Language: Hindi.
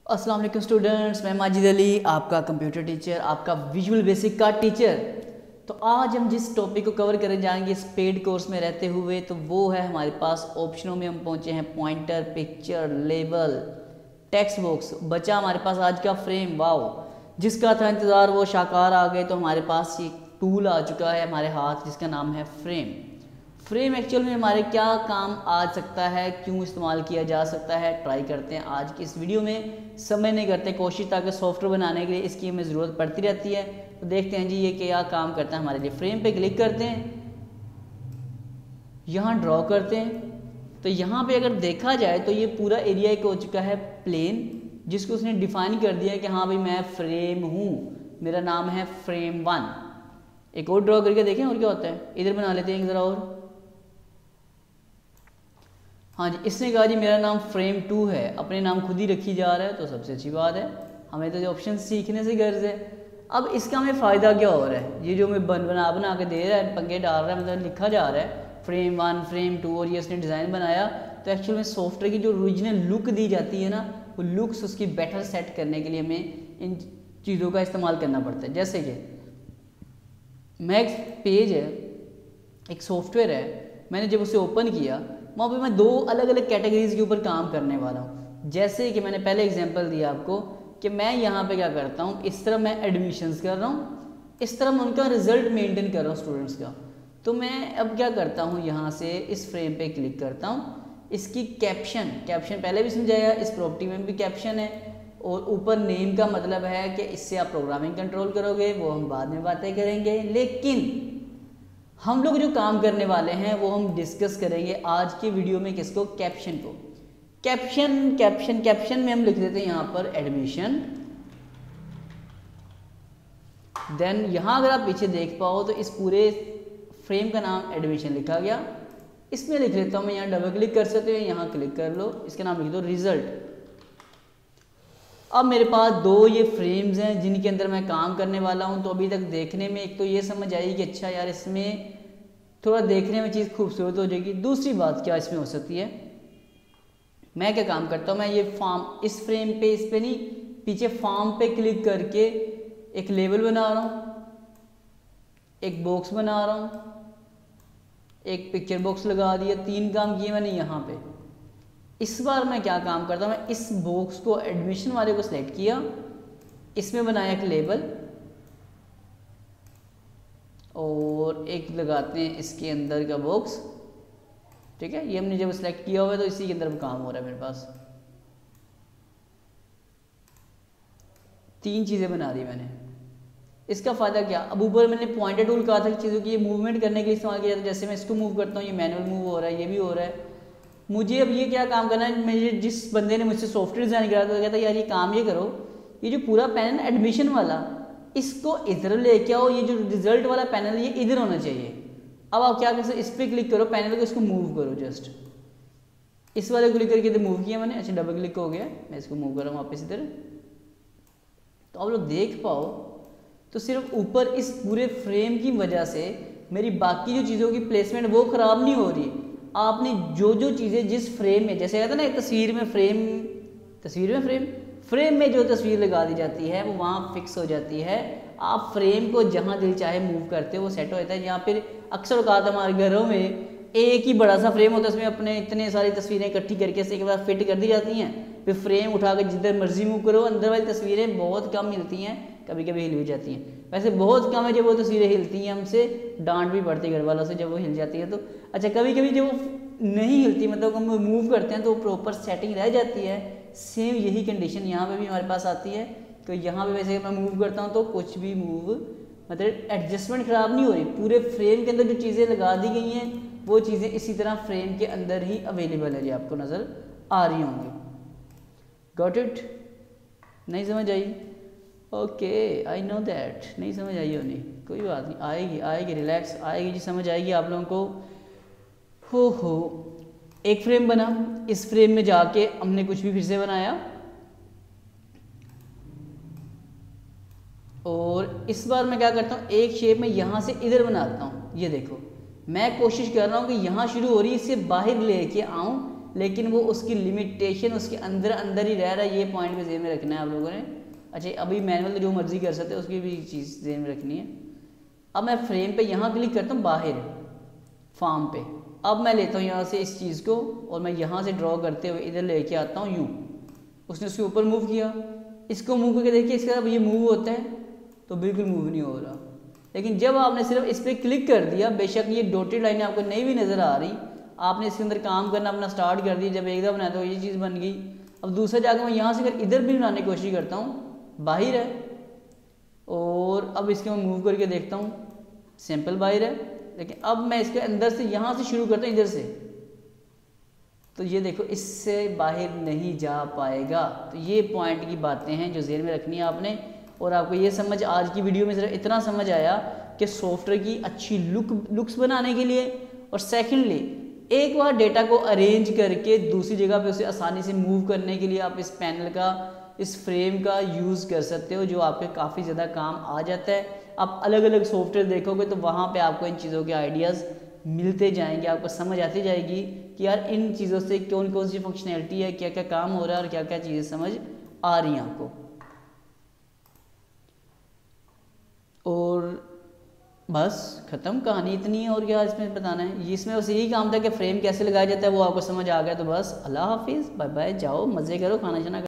अस्सलाम वालेकुम स्टूडेंट्स, मैं माजिद अली, आपका कंप्यूटर टीचर, आपका विजुअल बेसिक का टीचर। तो आज हम जिस टॉपिक को कवर करने जाएंगे इस पेड कोर्स में रहते हुए, तो वो है हमारे पास ऑप्शनों में हम पहुंचे हैं pointer, picture, label, text box. बचा हमारे पास आज का फ्रेम। वाओ, जिसका था इंतज़ार वो शाकार आ गए। तो हमारे पास एक टूल आ चुका है हमारे हाथ, जिसका नाम है फ्रेम। फ्रेम एक्चुअल में हमारे क्या काम आ सकता है, क्यों इस्तेमाल किया जा सकता है, ट्राई करते हैं आज की इस वीडियो में। समय नहीं करते कोशिश, ताकि सॉफ्टवेयर बनाने के लिए इसकी हमें ज़रूरत पड़ती रहती है। तो देखते हैं जी ये क्या काम करता है हमारे लिए। फ्रेम पे क्लिक करते हैं, यहाँ ड्रॉ करते हैं। तो यहाँ पे अगर देखा जाए तो ये पूरा एरिया एक हो चुका है प्लेन, जिसको उसने डिफाइन कर दिया कि हाँ भाई मैं फ्रेम हूँ, मेरा नाम है फ्रेम 1। एक और ड्रॉ करके देखें और क्या होता है। इधर बना लेते हैं एक ज़रा और। हाँ जी, इसने कहा जी मेरा नाम फ्रेम 2 है, अपने नाम खुद ही रखी जा रहा है, तो सबसे अच्छी बात है। हमें तो ऑप्शन सीखने से गर्ज है। अब इसका हमें फ़ायदा क्या हो रहा है, ये जो हमें बना के दे रहा है, पंगे डाल रहा है, मतलब लिखा जा रहा है फ्रेम 1, फ्रेम 2, और ये उसने डिज़ाइन बनाया। तो एक्चुअल में सॉफ्टवेयर की जो ओरिजिनल लुक दी जाती है ना, वो लुक्स उसकी बेटर सेट करने के लिए हमें इन चीज़ों का इस्तेमाल करना पड़ता है। जैसे कि मैं एक पेज है, एक सॉफ्टवेयर है, मैंने जब उसे ओपन किया, वहाँ पे मैं दो अलग अलग कैटेगरीज के ऊपर काम करने वाला हूँ। जैसे कि मैंने पहले एग्जांपल दिया आपको कि मैं यहाँ पे क्या करता हूँ, इस तरह मैं एडमिशन्स कर रहा हूँ, इस तरह मैं उनका रिजल्ट मेंटेन कर रहा हूँ स्टूडेंट्स का। तो मैं अब क्या करता हूँ, यहाँ से इस फ्रेम पे क्लिक करता हूँ। इसकी कैप्शन पहले भी समझाया, इस प्रॉपर्टी में भी कैप्शन है, और ऊपर नेम का मतलब है कि इससे आप प्रोग्रामिंग कंट्रोल करोगे, वो हम बाद में बातें करेंगे। लेकिन हम लोग जो काम करने वाले हैं वो हम डिस्कस करेंगे आज की वीडियो में। किसको? कैप्शन को। कैप्शन में हम लिख देते हैं यहाँ पर एडमिशन। देन यहाँ अगर आप पीछे देख पाओ तो इस पूरे फ्रेम का नाम एडमिशन लिखा गया। इसमें लिख लेता हूँ मैं, यहाँ डबल क्लिक कर सकते हो, यहाँ क्लिक कर लो, इसका नाम लिख दो रिजल्ट। अब मेरे पास दो ये फ्रेम्स हैं जिनके अंदर मैं काम करने वाला हूं। तो अभी तक देखने में एक तो ये समझ आई कि अच्छा यार इसमें थोड़ा देखने में चीज़ खूबसूरत हो जाएगी। दूसरी बात क्या इसमें हो सकती है, मैं क्या काम करता हूं, मैं ये फॉर्म, इस फ्रेम पे, इस पे नहीं, पीछे फॉर्म पे क्लिक करके एक लेबल बना रहा हूँ, एक बॉक्स बना रहा हूँ, एक पिक्चर बॉक्स लगा दिया। 3 काम किए मैंने यहाँ पे। इस बार मैं क्या काम करता हूँ, मैं इस बॉक्स को, एडमिशन वाले को सिलेक्ट किया, इसमें बनाया एक लेबल, और एक लगाते हैं इसके अंदर का बॉक्स। ठीक है, ये हमने जब सिलेक्ट किया हुआ है तो इसी के अंदर काम हो रहा है मेरे पास। 3 चीज़ें बना दी मैंने। इसका फ़ायदा क्या, अब ऊपर मैंने पॉइंटर टूल कहा था कि चीज़ों की ये मूवमेंट करने के लिए इस्तेमाल किया जाता है। जैसे मैं इसको मूव करता हूँ, ये मैनुअल मूव हो रहा है, ये भी हो रहा है। मुझे अब ये क्या काम करना है, मुझे जिस बंदे ने मुझसे सॉफ्टवेयर डिज़ाइन करा था, कहता यार ये काम ये करो, ये जो पूरा पैनल एडमिशन वाला, इसको इधर लेके आओ, ये जो रिजल्ट वाला पैनल ये इधर होना चाहिए। अब आप क्या कर सकते, इस पर क्लिक करो, पैनल को इसको मूव करो, जस्ट इस वाले को क्लिक करके इधर मूव किया मैंने। अच्छा, डबल क्लिक हो गया, मैं इसको मूव कर रहा हूँ वापस इधर। तो आप लोग देख पाओ तो सिर्फ ऊपर इस पूरे फ्रेम की वजह से मेरी बाकी जो चीज़ों की प्लेसमेंट वो ख़राब नहीं हो रही। आपने जो जो चीज़ें जिस फ्रेम में, जैसे कहते हैं ना एक तस्वीर में फ्रेम में जो तस्वीर लगा दी जाती है वो वहाँ फिक्स हो जाती है। आप फ्रेम को जहाँ दिल चाहे मूव करते हो वो सेट हो जाता है। यहाँ फिर अक्सर औकात हमारे घरों में एक ही बड़ा सा फ्रेम होता है, उसमें अपने इतने सारी तस्वीरें इकट्ठी करके से एक बार फिट कर दी जाती हैं, फिर फ्रेम उठा कर जिधर मर्जी मूव करो। अंदर वाली तस्वीरें बहुत कम मिलती हैं, कभी कभी हिल भी जाती हैं। वैसे बहुत कम है जब वो तस्वीरें हिलती हैं, हमसे डांट भी पड़ती है घर वालों से जब वो हिल जाती है। तो अच्छा, कभी कभी जब वो नहीं हिलती, मतलब हम मूव करते हैं तो प्रॉपर सेटिंग रह जाती है। सेम यही कंडीशन यहाँ पे भी हमारे पास आती है। तो यहाँ पे वैसे मैं मूव करता हूँ तो कुछ भी मूव, मतलब एडजस्टमेंट ख़राब नहीं हो रही। पूरे फ्रेम के अंदर जो चीज़ें लगा दी गई हैं वो चीज़ें इसी तरह फ्रेम के अंदर ही अवेलेबल है, जो आपको नज़र आ रही होंगी। Got it? नहीं समझ आई? ओके, आई नो दैट नहीं समझ आई होनी, कोई बात नहीं, आएगी रिलैक्स, आएगी जी, समझ आएगी आप लोगों को। हो एक फ्रेम बना, इस फ्रेम में जाके हमने कुछ भी फिर से बनाया, और इस बार मैं क्या करता हूँ, एक शेप में यहाँ से इधर बनाता हूँ। ये देखो, मैं कोशिश कर रहा हूँ कि यहाँ शुरू हो रही है, इससे बाहर लेके आऊँ, लेकिन वो उसकी लिमिटेशन उसके अंदर अंदर ही रह रहा है। ये पॉइंट भी ज़हन में रखना है आप लोगों ने। अच्छा, अभी मैनुअल जो मर्जी कर सकते हैं, उसकी भी चीज़ ध्यान में रखनी है। अब मैं फ्रेम पे यहाँ क्लिक करता हूँ बाहर फार्म पे। अब मैं लेता हूँ यहाँ से इस चीज़ को और मैं यहाँ से ड्रॉ करते हुए इधर लेके आता हूँ यूँ। उसने उसके ऊपर मूव किया, इसको मूव करके देखिए इसके बाद ये मूव होता है तो बिल्कुल मूव नहीं हो रहा। लेकिन जब आपने सिर्फ इस पर क्लिक कर दिया, बेशक ये डॉटेड लाइनें आपको नहीं भी नज़र आ रही, आपने इसके अंदर काम करना अपना स्टार्ट कर दिया, जब एकदम बनाया तो ये चीज़ बन गई। अब दूसरा जाकर मैं यहाँ से अगर इधर भी बनाने की कोशिश करता हूँ, बाहर है, और अब इसके मैं मूव करके देखता हूँ, सिंपल बाहर है। लेकिन अब मैं इसके अंदर से यहाँ से शुरू करता हूँ इधर से, तो ये देखो इससे बाहर नहीं जा पाएगा। तो ये पॉइंट की बातें हैं जो ज़हन में रखनी है आपने। और आपको ये समझ आज की वीडियो में सिर्फ इतना समझ आया कि सॉफ्टवेयर की अच्छी लुक्स बनाने के लिए, और सेकेंडली एक बार डेटा को अरेंज करके दूसरी जगह पे उसे आसानी से मूव करने के लिए आप इस पैनल का, इस फ्रेम का यूज़ कर सकते हो, जो आपके काफ़ी ज़्यादा काम आ जाता है। आप अलग अलग सॉफ्टवेयर देखोगे तो वहाँ पे आपको इन चीज़ों के आइडियाज़ मिलते जाएंगे, आपको समझ आती जाएगी कि यार इन चीज़ों से कौन कौन सी फंक्शनैलिटी है, क्या क्या काम हो रहा है और क्या क्या चीज़ें समझ आ रही हैं आपको। और बस ख़त्म, कहानी इतनी है, और क्या इसमें बताना है। इसमें बस यही काम था कि फ्रेम कैसे लगाया जाता है वो आपको समझ आ गया। तो बस अल्लाह हाफिज़, बाय बाय, जाओ मज़े करो, खाना शाना